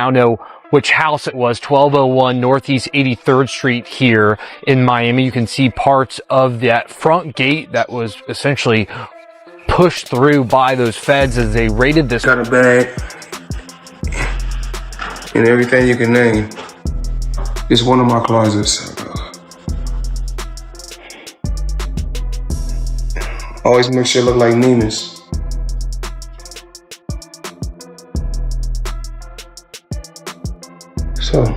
now know which house it was, 1201 Northeast 83rd Street here in Miami. You can see parts of that front gate that was essentially pushed through by those feds as they raided this. Got a bag and everything you can name. It's one of my closets. Always make sure it look like Nina's. So.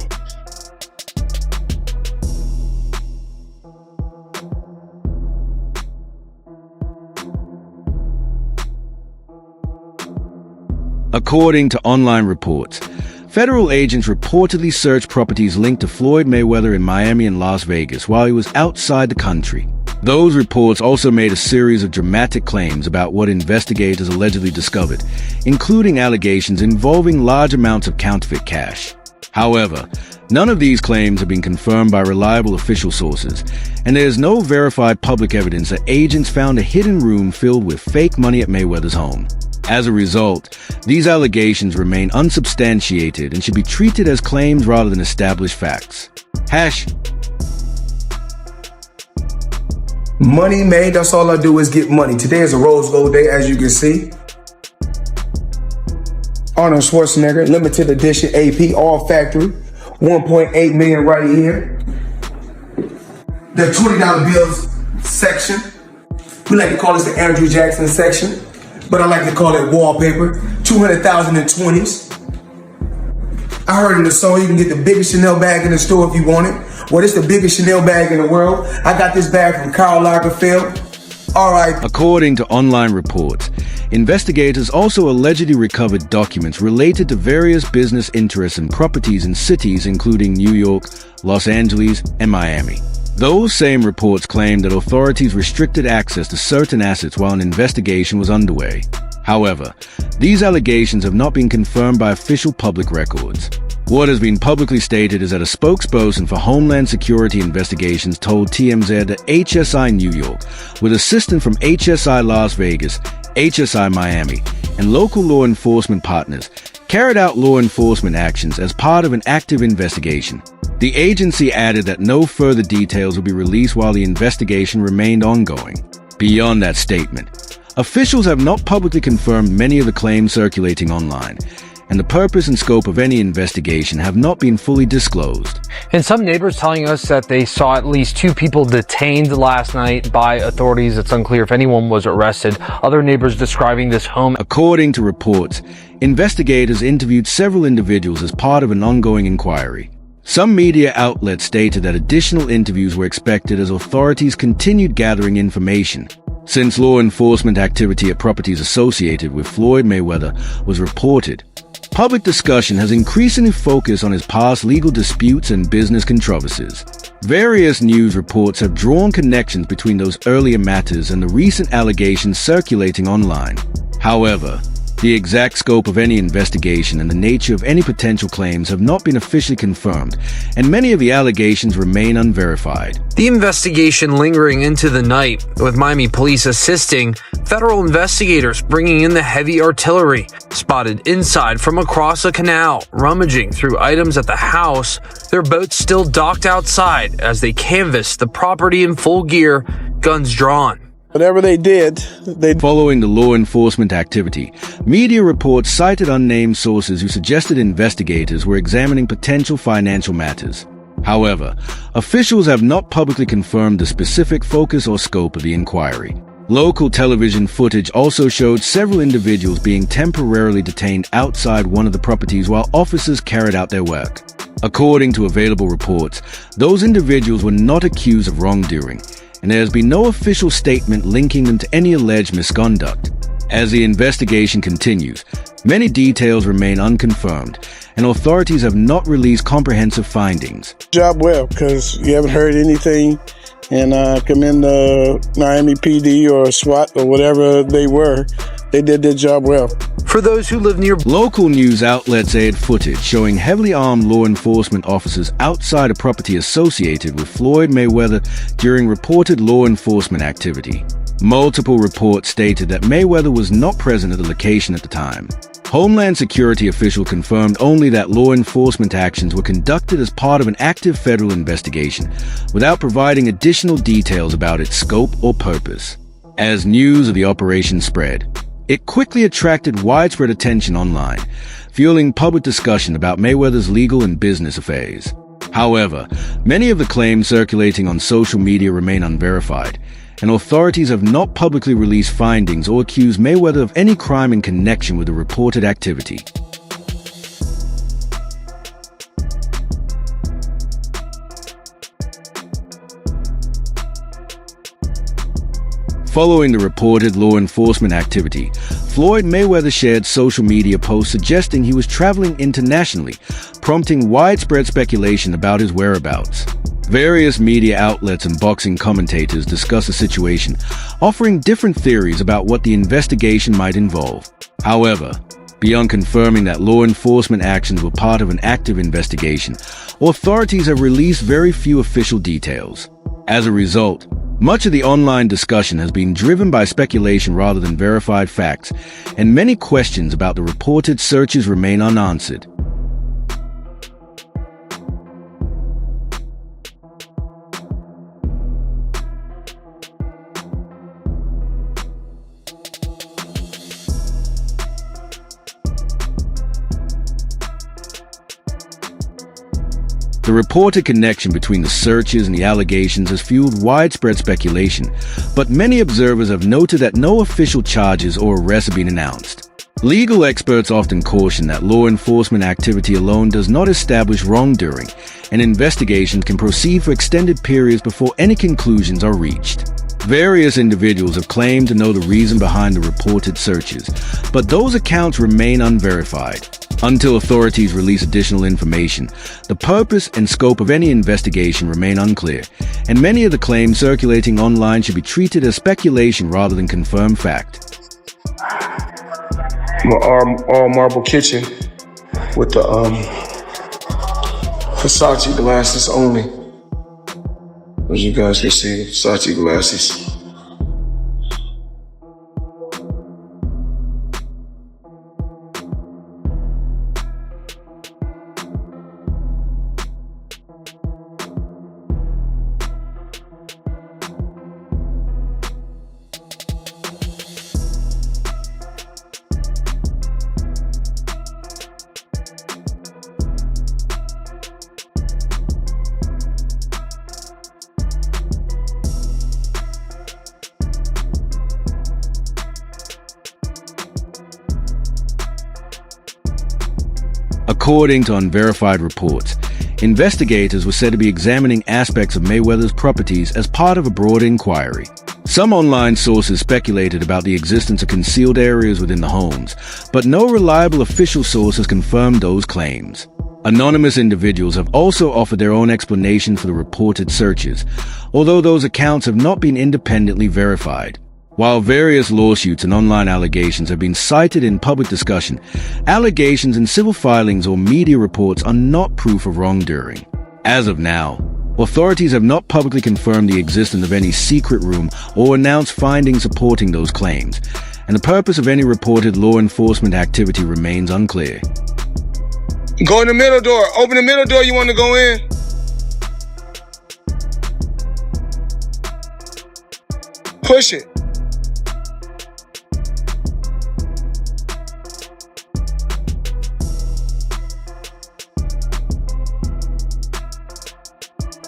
According to online reports, federal agents reportedly searched properties linked to Floyd Mayweather in Miami and Las Vegas while he was outside the country. Those reports also made a series of dramatic claims about what investigators allegedly discovered, including allegations involving large amounts of counterfeit cash. However, none of these claims have been confirmed by reliable official sources, and there is no verified public evidence that agents found a hidden room filled with fake money at Mayweather's home. As a result, these allegations remain unsubstantiated and should be treated as claims rather than established facts. Money made, that's all I do is get money. Today is a rose gold day, as you can see. Arnold Schwarzenegger, limited edition AP, all factory. 1.8 million right here. The $20 bills section. We like to call this the Andrew Jackson section, but I like to call it wallpaper. 200,000 in 20s. I heard in the song you can get the biggest Chanel bag in the store if you want it. Well, it's the biggest Chanel bag in the world. I got this bag from Karl Lagerfeld. All right. According to online reports, investigators also allegedly recovered documents related to various business interests and properties in cities including New York, Los Angeles, and Miami. Those same reports claim that authorities restricted access to certain assets while an investigation was underway. However, these allegations have not been confirmed by official public records. What has been publicly stated is that a spokesperson for Homeland Security Investigations told TMZ that HSI New York, with assistance from HSI Las Vegas, HSI Miami, and local law enforcement partners, carried out law enforcement actions as part of an active investigation. The agency added that no further details will be released while the investigation remained ongoing. Beyond that statement, officials have not publicly confirmed many of the claims circulating online, and the purpose and scope of any investigation have not been fully disclosed. And some neighbors telling us that they saw at least 2 people detained last night by authorities. It's unclear if anyone was arrested. Other neighbors describing this home. According to reports, investigators interviewed several individuals as part of an ongoing inquiry. Some media outlets stated that additional interviews were expected as authorities continued gathering information. Since law enforcement activity at properties associated with Floyd Mayweather was reported, public discussion has increasingly focused on his past legal disputes and business controversies. Various news reports have drawn connections between those earlier matters and the recent allegations circulating online. However, the exact scope of any investigation and the nature of any potential claims have not been officially confirmed, and many of the allegations remain unverified. The investigation lingering into the night, with Miami police assisting federal investigators bringing in the heavy artillery, spotted inside from across a canal, rummaging through items at the house, their boats still docked outside as they canvassed the property in full gear, guns drawn. Whatever they did, Following the law enforcement activity, media reports cited unnamed sources who suggested investigators were examining potential financial matters. However, officials have not publicly confirmed the specific focus or scope of the inquiry. Local television footage also showed several individuals being temporarily detained outside one of the properties while officers carried out their work. According to available reports, those individuals were not accused of wrongdoing, and there has been no official statement linking them to any alleged misconduct. As the investigation continues, many details remain unconfirmed, and authorities have not released comprehensive findings. job well, because you haven't heard anything, and commend the Miami PD or SWAT or whatever they were. They did their job well. For those who live near, local news outlets aired footage showing heavily armed law enforcement officers outside a property associated with Floyd Mayweather during reported law enforcement activity. Multiple reports stated that Mayweather was not present at the location at the time. Homeland Security official confirmed only that law enforcement actions were conducted as part of an active federal investigation, without providing additional details about its scope or purpose. As news of the operation spread, it quickly attracted widespread attention online, fueling public discussion about Mayweather's legal and business affairs. However, many of the claims circulating on social media remain unverified, and authorities have not publicly released findings or accused Mayweather of any crime in connection with the reported activity. Following the reported law enforcement activity, Floyd Mayweather shared social media posts suggesting he was traveling internationally, prompting widespread speculation about his whereabouts. Various media outlets and boxing commentators discuss the situation, offering different theories about what the investigation might involve. However, beyond confirming that law enforcement actions were part of an active investigation, authorities have released very few official details. As a result, much of the online discussion has been driven by speculation rather than verified facts, and many questions about the reported searches remain unanswered. The reported connection between the searches and the allegations has fueled widespread speculation, but many observers have noted that no official charges or arrests have been announced. Legal experts often caution that law enforcement activity alone does not establish wrongdoing, and investigations can proceed for extended periods before any conclusions are reached. Various individuals have claimed to know the reason behind the reported searches, but those accounts remain unverified. Until authorities release additional information, the purpose and scope of any investigation remain unclear, and many of the claims circulating online should be treated as speculation rather than confirmed fact. My all marble kitchen with the Versace glasses only. As you guys can see, Versace glasses. According to unverified reports, investigators were said to be examining aspects of Mayweather's properties as part of a broad inquiry. Some online sources speculated about the existence of concealed areas within the homes, but no reliable official source has confirmed those claims. Anonymous individuals have also offered their own explanation for the reported searches, although those accounts have not been independently verified. While various lawsuits and online allegations have been cited in public discussion, allegations in civil filings or media reports are not proof of wrongdoing. As of now, authorities have not publicly confirmed the existence of any secret room or announced findings supporting those claims, and the purpose of any reported law enforcement activity remains unclear. Go in the middle door. Open the middle door. You want to go in? Push it.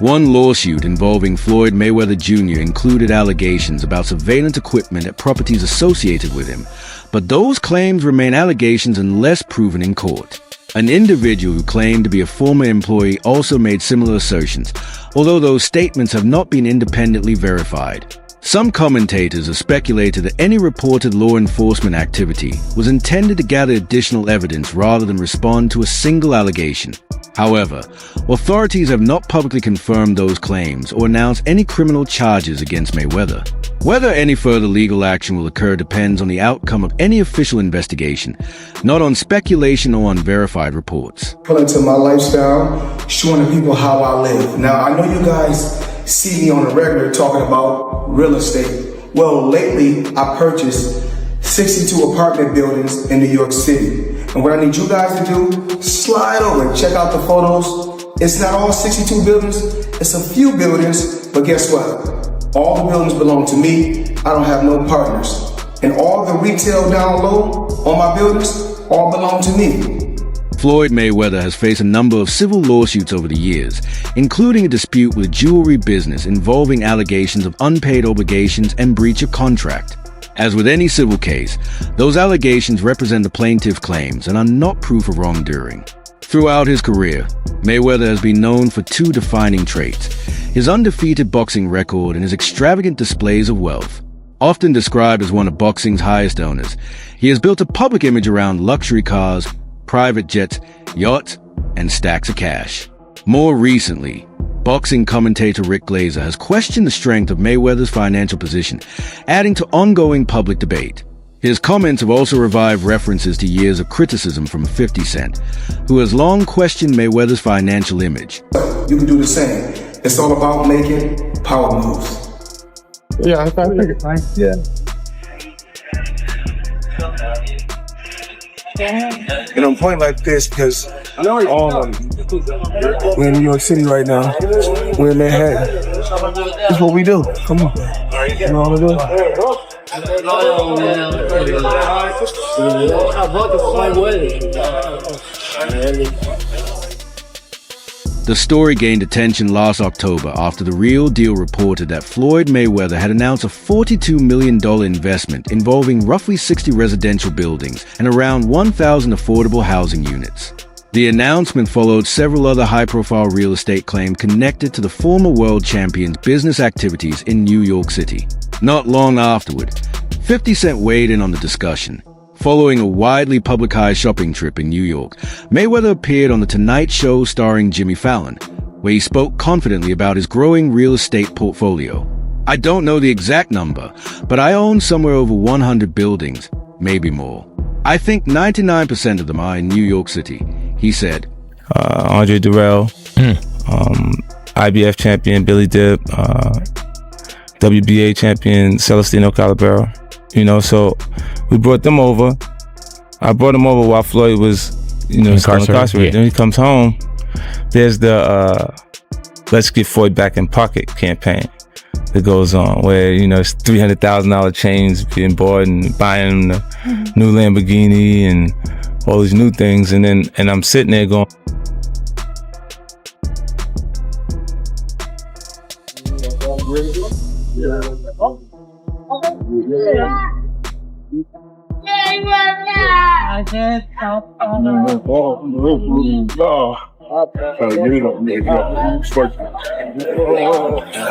One lawsuit involving Floyd Mayweather Jr. included allegations about surveillance equipment at properties associated with him, but those claims remain allegations unless proven in court. An individual who claimed to be a former employee also made similar assertions, although those statements have not been independently verified. Some commentators have speculated that any reported law enforcement activity was intended to gather additional evidence rather than respond to a single allegation. However, authorities have not publicly confirmed those claims or announced any criminal charges against Mayweather. Whether any further legal action will occur depends on the outcome of any official investigation, not on speculation or unverified reports. Into my lifestyle, showing the people how I live. Now, I know you guys see me on the regular talking about real estate. Well, lately I purchased 62 apartment buildings in New York City. And what I need you guys to do, slide over and check out the photos. It's not all 62 buildings, it's a few buildings, but guess what? All the buildings belong to me. I don't have no partners. And all the retail down low on my buildings all belong to me. Floyd Mayweather has faced a number of civil lawsuits over the years, including a dispute with a jewelry business involving allegations of unpaid obligations and breach of contract. As with any civil case, those allegations represent the plaintiff's claims and are not proof of wrongdoing. Throughout his career, Mayweather has been known for two defining traits: his undefeated boxing record and his extravagant displays of wealth. Often described as one of boxing's highest earners, he has built a public image around luxury cars, private jets, yachts, and stacks of cash. More recently, boxing commentator Rick Glazer has questioned the strength of Mayweather's financial position, adding to ongoing public debate. His comments have also revived references to years of criticism from 50 Cent, who has long questioned Mayweather's financial image. You can do the same. It's all about making power moves. Yeah, I figured. Yeah. And I'm pointing like this because we're in New York City right now. We're in Manhattan. That's what we do. Come on. You know what to do? The story gained attention last October after The Real Deal reported that Floyd Mayweather had announced a $42 million investment involving roughly 60 residential buildings and around 1,000 affordable housing units. The announcement followed several other high-profile real estate claims connected to the former world champion's business activities in New York City. Not long afterward, 50 Cent weighed in on the discussion. Following a widely publicized shopping trip in New York, Mayweather appeared on The Tonight Show starring Jimmy Fallon, where he spoke confidently about his growing real estate portfolio. "I don't know the exact number, but I own somewhere over 100 buildings, maybe more. I think 99% of them are in New York City," he said. Andre Durrell, IBF champion Billy Dibb, WBA champion Celestino Calabero. You know, so we brought them over. I brought them over while Floyd was, still incarcerated. Yeah. Then he comes home. There's the Let's Get Floyd Back in Pocket campaign that goes on, where, it's $300,000 chains being bought and buying the new Lamborghini and all these new things. And I'm sitting there going,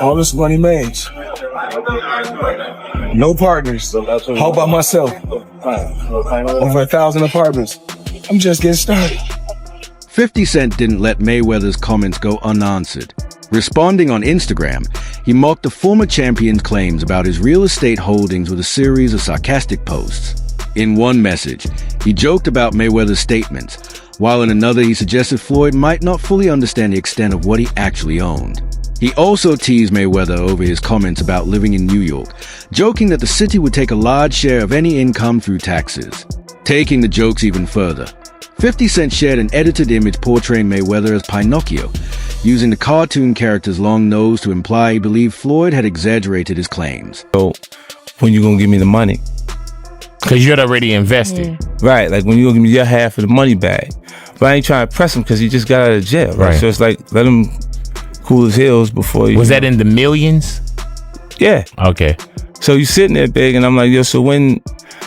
all this money made. No partners. All by myself. Over 1,000 apartments. I'm just getting started. 50 Cent didn't let Mayweather's comments go unanswered. Responding on Instagram, he mocked the former champion's claims about his real estate holdings with a series of sarcastic posts. In one message, he joked about Mayweather's statements, while in another he suggested Floyd might not fully understand the extent of what he actually owned. He also teased Mayweather over his comments about living in New York, joking that the city would take a large share of any income through taxes. Taking the jokes even further, 50 Cent shared an edited image portraying Mayweather as Pinocchio, using the cartoon character's long nose to imply he believed Floyd had exaggerated his claims. "So, when you gonna give me the money?" Because you'd already invested. Right, like when you gonna give me your half of the money back. But I ain't trying to press him because he just got out of jail, right? So it's like, let him cool his heels before you... Was that in the millions? Yeah. Okay. So you sitting there big, and I'm like, yo, so when...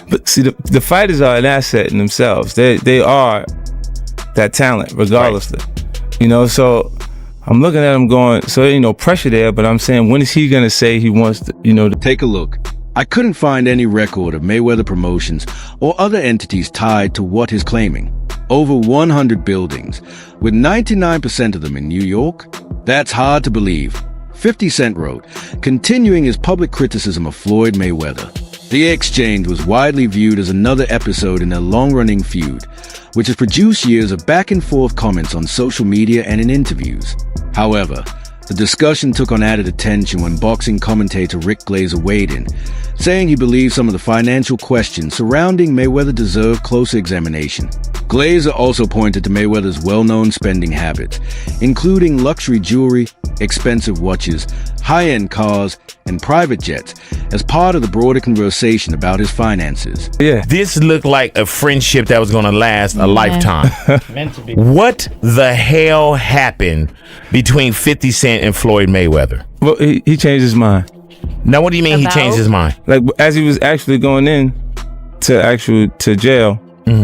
But see, the fighters are an asset in themselves. They are that talent, regardlessly. Right. So I'm looking at him going, so there ain't no pressure there, but I'm saying, when is he going to say he wants to, to... Take a look. I couldn't find any record of Mayweather Promotions or other entities tied to what he's claiming. Over 100 buildings, with 99% of them in New York? That's hard to believe, 50 Cent wrote, continuing his public criticism of Floyd Mayweather. The exchange was widely viewed as another episode in their long-running feud, which has produced years of back-and-forth comments on social media and in interviews. However, the discussion took on added attention when boxing commentator Rick Glazer weighed in, saying he believed some of the financial questions surrounding Mayweather deserved closer examination. Glazer also pointed to Mayweather's well-known spending habits, including luxury jewelry, expensive watches, high-end cars, and private jets, as part of the broader conversation about his finances. Yeah. This looked like a friendship that was going to last a lifetime. Meant to be. What the hell happened between 50 Cent and Floyd Mayweather? Well, he changed his mind. Now, what do you mean he changed his mind? Like, as he was actually going in to jail,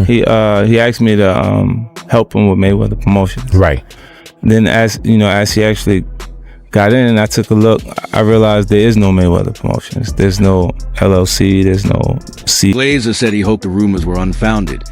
he asked me to help him with Mayweather promotions. Right. Then as he actually got in and I took a look, I realized there is no Mayweather promotions. There's no LLC, there's no C. Glazer said he hoped the rumors were unfounded,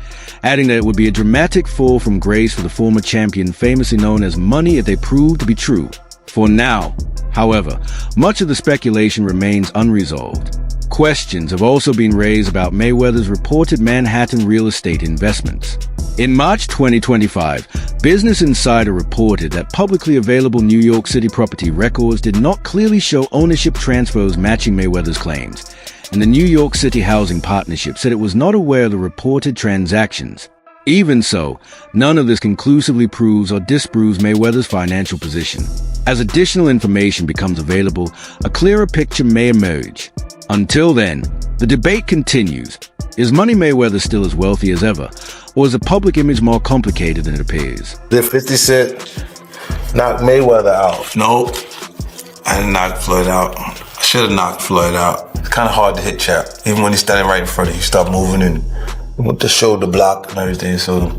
adding that it would be a dramatic fall from grace for the former champion famously known as Money if they proved to be true. For now, however, much of the speculation remains unresolved. Questions have also been raised about Mayweather's reported Manhattan real estate investments. In March 2025, Business Insider reported that publicly available New York City property records did not clearly show ownership transfers matching Mayweather's claims, and the New York City Housing Partnership said it was not aware of the reported transactions. Even so, none of this conclusively proves or disproves Mayweather's financial position. As additional information becomes available, a clearer picture may emerge. Until then, the debate continues. Is Money Mayweather still as wealthy as ever, or is the public image more complicated than it appears? Did 50 Cent knock Mayweather out? Nope. I didn't knock Floyd out. I should have knocked Floyd out. It's kind of hard to hit Chap. Even when he's standing right in front of you, start moving and with the shoulder block and everything, so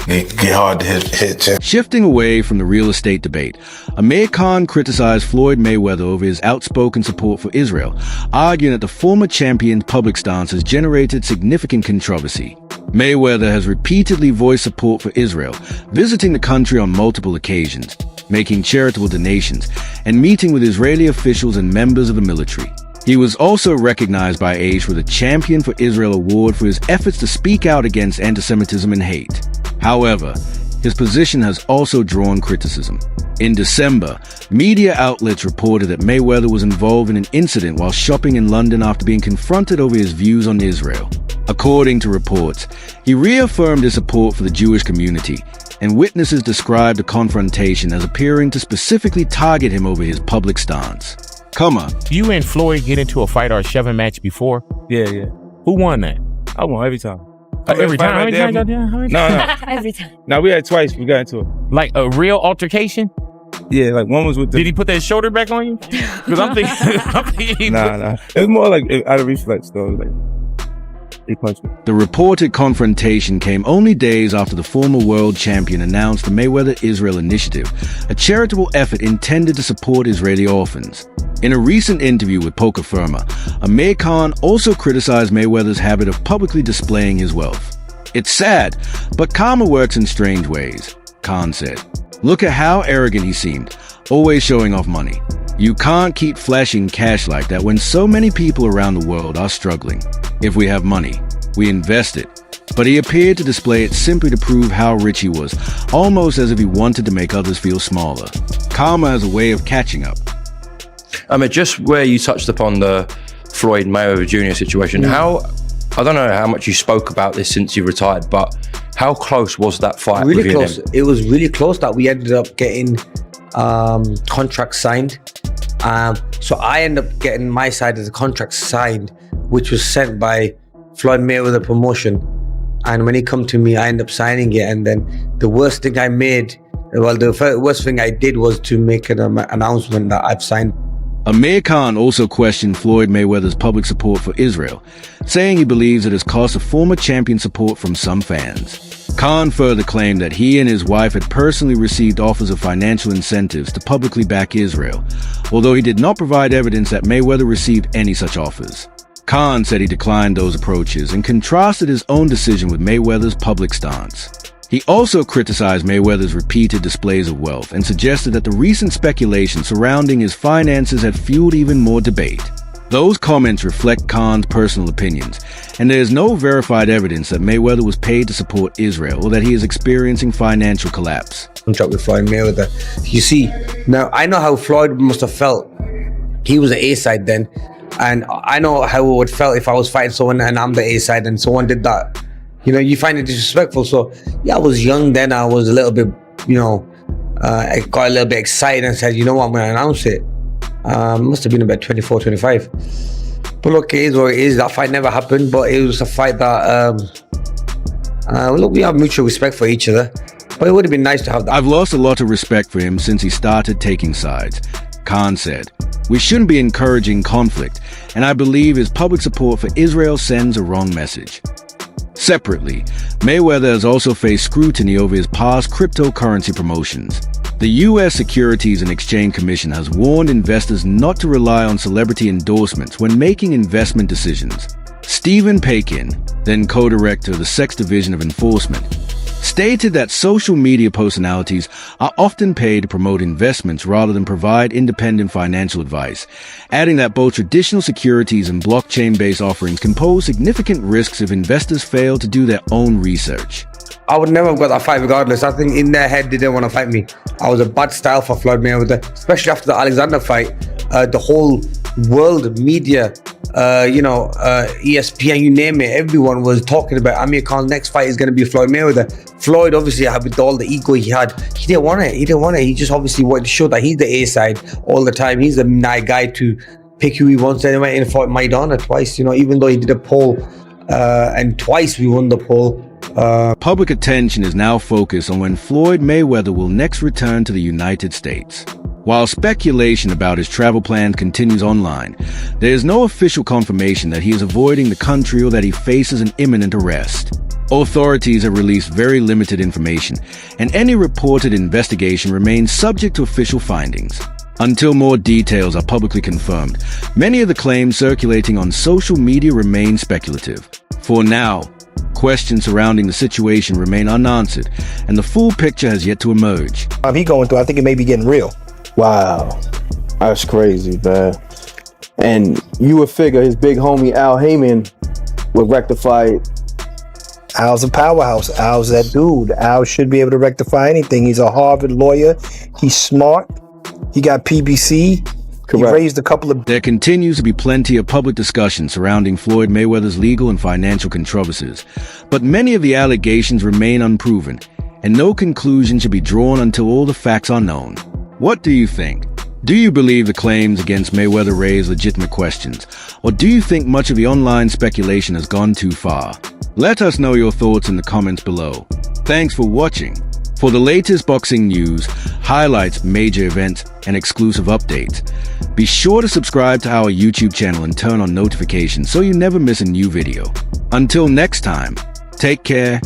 it get hard to hit Chap. Shifting away from the real estate debate, Amir Khan criticized Floyd Mayweather over his outspoken support for Israel, arguing that the former champion's public stance has generated significant controversy. Mayweather has repeatedly voiced support for Israel, visiting the country on multiple occasions, making charitable donations, and meeting with Israeli officials and members of the military. He was also recognized by Aish with a Champion for Israel award for his efforts to speak out against anti-Semitism and hate. However, his position has also drawn criticism. In December, media outlets reported that Mayweather was involved in an incident while shopping in London after being confronted over his views on Israel. According to reports, he reaffirmed his support for the Jewish community, and witnesses described the confrontation as appearing to specifically target him over his public stance. Come on. You and Floyd get into a fight or a shoving match before? Yeah. Who won that? I won every time. Every time? How many times y'all did? No. Every time. No, we had twice. We got into it. Like a real altercation? Yeah, like one was with the... Did he put that shoulder back on you? Because I'm thinking... Nah. It was more like out of reflex, though. Like, he punched me. The reported confrontation came only days after the former world champion announced the Mayweather Israel Initiative, a charitable effort intended to support Israeli orphans. In a recent interview with Poker Firma, Amir Khan also criticized Mayweather's habit of publicly displaying his wealth. It's sad, but karma works in strange ways, Khan said. Look at how arrogant he seemed, always showing off money. You can't keep flashing cash like that when so many people around the world are struggling. If we have money, we invest it. But he appeared to display it simply to prove how rich he was, almost as if he wanted to make others feel smaller. Karma has a way of catching up. I mean, just where you touched upon the Floyd Mayweather Jr. situation, I don't know how much you spoke about this since you retired, but how close was that fight? Really close. It was really close that we ended up getting contracts signed. So I ended up getting my side of the contract signed, which was sent by Floyd Mayweather Promotion. And when he come to me, I ended up signing it. And then the worst thing I did was to make an announcement that I've signed. Amir Khan also questioned Floyd Mayweather's public support for Israel, saying he believes it has cost a former champion support from some fans. Khan further claimed that he and his wife had personally received offers of financial incentives to publicly back Israel, although he did not provide evidence that Mayweather received any such offers. Khan said he declined those approaches and contrasted his own decision with Mayweather's public stance. He also criticized Mayweather's repeated displays of wealth and suggested that the recent speculation surrounding his finances had fueled even more debate. Those comments reflect Khan's personal opinions, and there is no verified evidence that Mayweather was paid to support Israel or that he is experiencing financial collapse. Contract with Floyd Mayweather. You see, now I know how Floyd must have felt. He was the A-side then, and I know how it would felt if I was fighting someone and I'm the A-side and someone did that. You know, you find it disrespectful. So yeah, I was young then. I was a little bit, I got a little bit excited and said, you know what, I'm going to announce it. Must have been about 24, 25. But look, it is what it is. That fight never happened, but it was a fight that, look, we have mutual respect for each other. But it would have been nice to have that. I've lost a lot of respect for him since he started taking sides, Khan said. We shouldn't be encouraging conflict, and I believe his public support for Israel sends a wrong message. Separately, Mayweather has also faced scrutiny over his past cryptocurrency promotions. The U.S. Securities and Exchange Commission has warned investors not to rely on celebrity endorsements when making investment decisions. Stephen Pakin, then co-director of the Sex Division of Enforcement, stated that social media personalities are often paid to promote investments rather than provide independent financial advice, adding that both traditional securities and blockchain-based offerings can pose significant risks if investors fail to do their own research. I would never have got that fight regardless. I think in their head they didn't want to fight me. I was a bad style for Floyd Mayweather, especially after the Alexander fight. The whole world media, ESPN, you name it, everyone was talking about Amir Khan's next fight is going to be Floyd Mayweather. Floyd, obviously, with all the ego he had, he didn't want it. He just obviously wanted to show that he's the A side all the time. He's the nice guy to pick who he wants. And he went in and fought Maidana twice, even though he did a poll, and twice we won the poll. Public attention is now focused on when Floyd Mayweather will next return to the United States. While speculation about his travel plans continues online, there is no official confirmation that he is avoiding the country or that he faces an imminent arrest. Authorities have released very limited information, and any reported investigation remains subject to official findings. Until more details are publicly confirmed, many of the claims circulating on social media remain speculative. For now, questions surrounding the situation remain unanswered, and the full picture has yet to emerge. He going through, I think it may be getting real. Wow, that's crazy, man. And you would figure his big homie Al Heyman would rectify it. Al's a powerhouse. Al's that dude. Al should be able to rectify anything. He's a Harvard lawyer. He's smart. He got PBC. Correct. He raised a couple of... There continues to be plenty of public discussion surrounding Floyd Mayweather's legal and financial controversies, but many of the allegations remain unproven, and no conclusion should be drawn until all the facts are known. What do you think? Do you believe the claims against Mayweather raise legitimate questions, or do you think much of the online speculation has gone too far? Let us know your thoughts in the comments below. Thanks for watching. For the latest boxing news, highlights, major events, and exclusive updates, be sure to subscribe to our YouTube channel and turn on notifications so you never miss a new video. Until next time, take care